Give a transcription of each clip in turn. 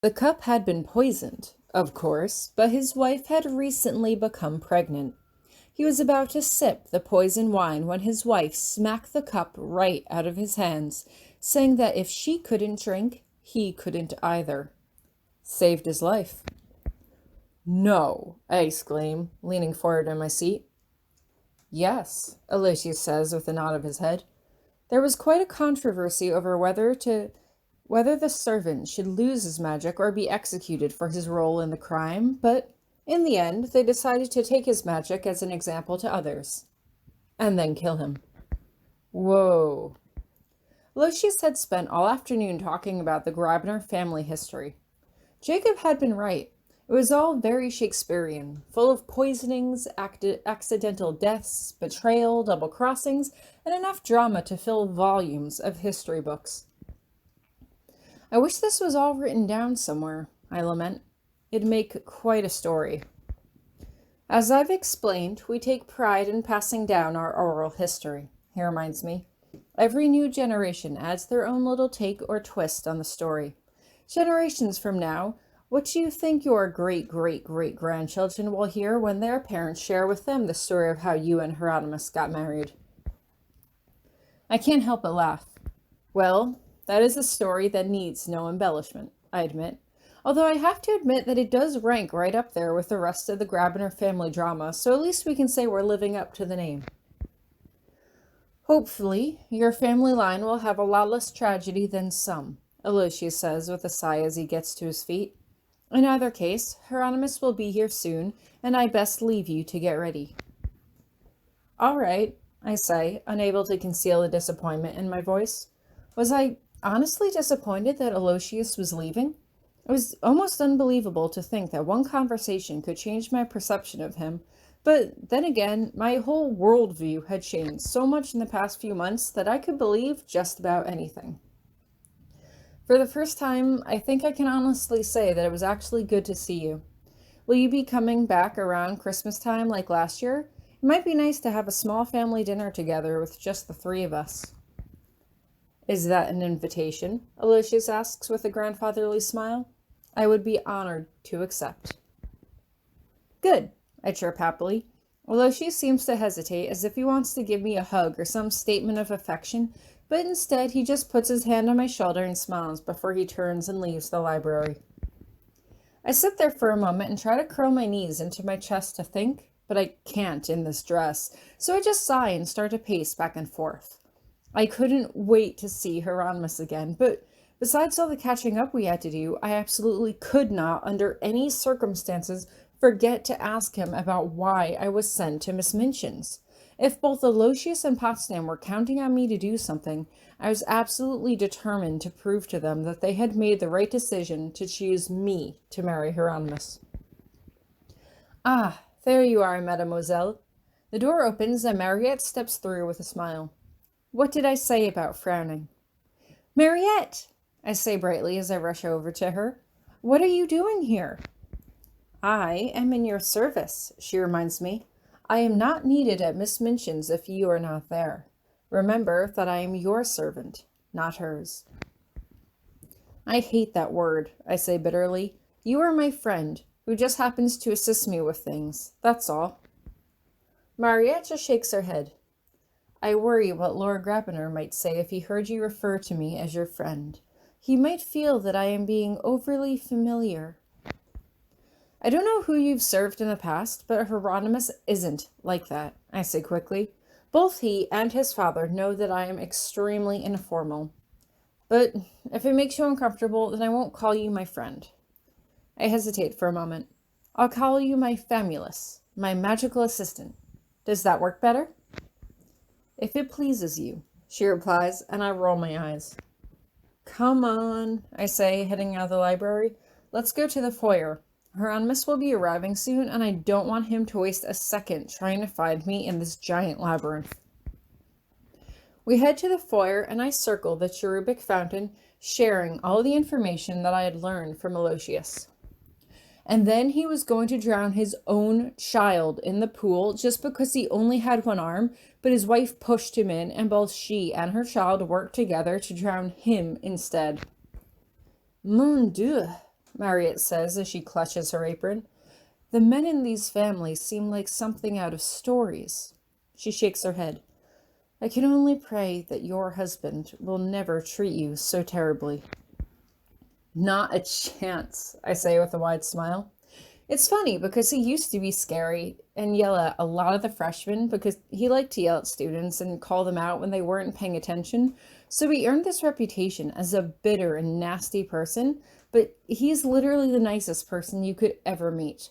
The cup had been poisoned, of course, but his wife had recently become pregnant. He was about to sip the poison wine when his wife smacked the cup right out of his hands, saying that if she couldn't drink, he couldn't either. Saved his life. No, I exclaim, leaning forward in my seat. Yes, Aloysius says with a nod of his head. There was quite a controversy over whether the servant should lose his magic or be executed for his role in the crime, but in the end they decided to take his magic as an example to others. And then kill him. Whoa. Aloysius had spent all afternoon talking about the Grabiner family history. Jacob had been right. It was all very Shakespearean, full of poisonings, accidental deaths, betrayal, double crossings, and enough drama to fill volumes of history books. I wish this was all written down somewhere, I lament. It'd make quite a story. As I've explained, we take pride in passing down our oral history, he reminds me. Every new generation adds their own little take or twist on the story. Generations from now, what do you think your great-great-great-grandchildren will hear when their parents share with them the story of how you and Hieronymous got married? I can't help but laugh. Well, that is a story that needs no embellishment, I admit. Although I have to admit that it does rank right up there with the rest of the Grabiner family drama, so at least we can say we're living up to the name. Hopefully, your family line will have a lot less tragedy than some, Aloysius says with a sigh as he gets to his feet. In either case, Hieronymous will be here soon, and I best leave you to get ready. All right, I say, unable to conceal the disappointment in my voice. Was I honestly disappointed that Aloysius was leaving? It was almost unbelievable to think that one conversation could change my perception of him, but then again, my whole worldview had changed so much in the past few months that I could believe just about anything. For the first time, I think I can honestly say that it was actually good to see you. Will you be coming back around Christmas time like last year? It might be nice to have a small family dinner together with just the three of us. Is that an invitation? Aloysius asks with a grandfatherly smile. I would be honored to accept. Good, I chirp happily. Aloysius seems to hesitate as if he wants to give me a hug or some statement of affection, but instead he just puts his hand on my shoulder and smiles before he turns and leaves the library. I sit there for a moment and try to curl my knees into my chest to think, but I can't in this dress, so I just sigh and start to pace back and forth. I couldn't wait to see Hieronymous again, but besides all the catching up we had to do, I absolutely could not, under any circumstances, forget to ask him about why I was sent to Miss Minchin's. If both Aloysius and Potsdam were counting on me to do something, I was absolutely determined to prove to them that they had made the right decision to choose me to marry Hieronymous. Ah, there you are, mademoiselle. The door opens and Mariette steps through with a smile. What did I say about frowning? Mariette, I say brightly as I rush over to her. What are you doing here? I am in your service, she reminds me. I am not needed at Miss Minchin's if you are not there. Remember that I am your servant, not hers. I hate that word, I say bitterly. You are my friend, who just happens to assist me with things, that's all. Mariette just shakes her head. I worry what Lord Grabiner might say if he heard you refer to me as your friend. He might feel that I am being overly familiar. I don't know who you've served in the past, but Hieronymous isn't like that, I say quickly. Both he and his father know that I am extremely informal. But if it makes you uncomfortable, then I won't call you my friend. I hesitate for a moment. I'll call you my famulus, my magical assistant. Does that work better? If it pleases you, she replies, and I roll my eyes. Come on, I say, heading out of the library. Let's go to the foyer. Hieronymous will be arriving soon, and I don't want him to waste a second trying to find me in this giant labyrinth. We head to the foyer, and I circle the cherubic fountain, sharing all the information that I had learned from Aloysius. And then he was going to drown his own child in the pool just because he only had one arm, but his wife pushed him in, and both she and her child worked together to drown him instead. Mon Dieu, Marriott says as she clutches her apron. The men in these families seem like something out of stories. She shakes her head. I can only pray that your husband will never treat you so terribly. Not a chance, I say with a wide smile. It's funny because he used to be scary and yell at a lot of the freshmen because he liked to yell at students and call them out when they weren't paying attention. So he earned this reputation as a bitter and nasty person, but he's literally the nicest person you could ever meet.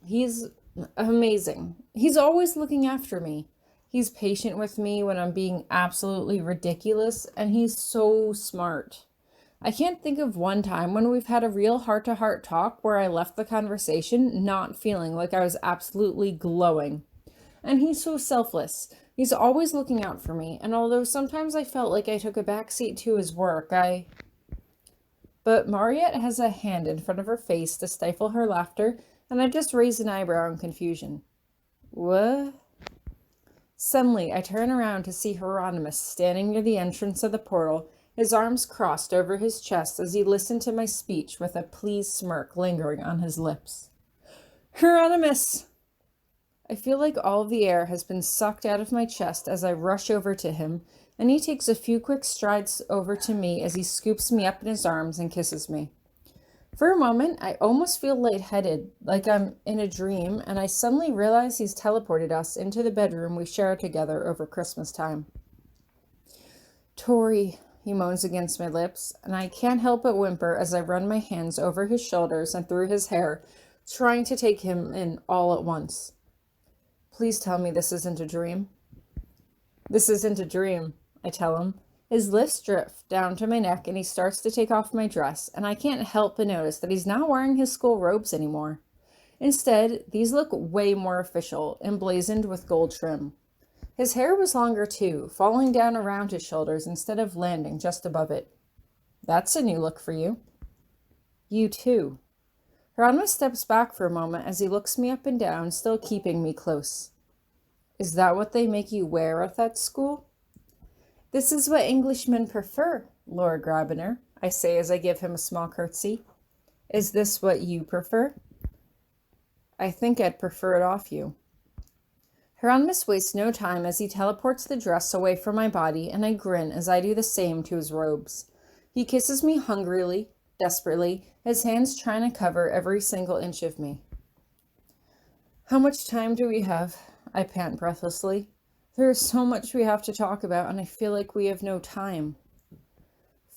He's amazing. He's always looking after me. He's patient with me when I'm being absolutely ridiculous, and he's so smart. I can't think of one time when we've had a real heart-to-heart talk where I left the conversation not feeling like I was absolutely glowing. And he's so selfless. He's always looking out for me, and although sometimes I felt like I took a backseat to his work, But Mariette has a hand in front of her face to stifle her laughter, and I just raise an eyebrow in confusion. What? Suddenly, I turn around to see Hieronymous standing near the entrance of the portal, his arms crossed over his chest as he listened to my speech with a pleased smirk lingering on his lips. Hieronymous! I feel like all of the air has been sucked out of my chest as I rush over to him, and he takes a few quick strides over to me as he scoops me up in his arms and kisses me. For a moment, I almost feel lightheaded, like I'm in a dream, and I suddenly realize he's teleported us into the bedroom we share together over Christmas time. Tori, he moans against my lips, and I can't help but whimper as I run my hands over his shoulders and through his hair, trying to take him in all at once. Please tell me this isn't a dream. This isn't a dream, I tell him. His lips drift down to my neck and he starts to take off my dress, and I can't help but notice that he's not wearing his school robes anymore. Instead, these look way more official, emblazoned with gold trim. His hair was longer too, falling down around his shoulders instead of landing just above it. That's a new look for you. You too. Hieronymous steps back for a moment as he looks me up and down, still keeping me close. Is that what they make you wear at that school? This is what Englishmen prefer, Lord Grabiner, I say as I give him a small curtsy. Is this what you prefer? I think I'd prefer it off you. Hieronymous wastes no time as he teleports the dress away from my body, and I grin as I do the same to his robes. He kisses me hungrily, desperately, his hands trying to cover every single inch of me. How much time do we have? I pant breathlessly. There is so much we have to talk about, and I feel like we have no time.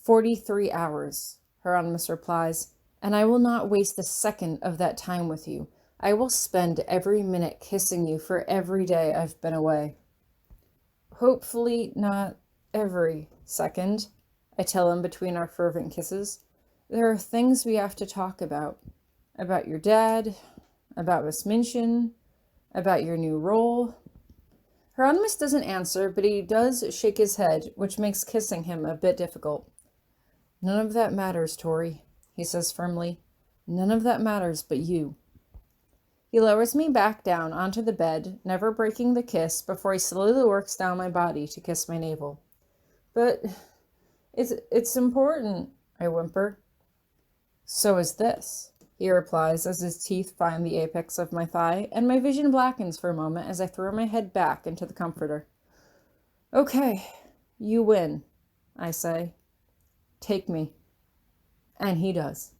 43 hours, Hieronymous replies, and I will not waste a second of that time with you. I will spend every minute kissing you for every day I've been away. Hopefully not every second, I tell him between our fervent kisses. There are things we have to talk about. About your dad, about Miss Minchin, about your new role. Hieronymous doesn't answer, but he does shake his head, which makes kissing him a bit difficult. None of that matters, Tori, he says firmly. None of that matters but you. He lowers me back down onto the bed, never breaking the kiss before he slowly works down my body to kiss my navel. But it's important, I whimper. So is this, he replies as his teeth find the apex of my thigh, and my vision blackens for a moment as I throw my head back into the comforter. Okay, you win, I say. Take me. And he does.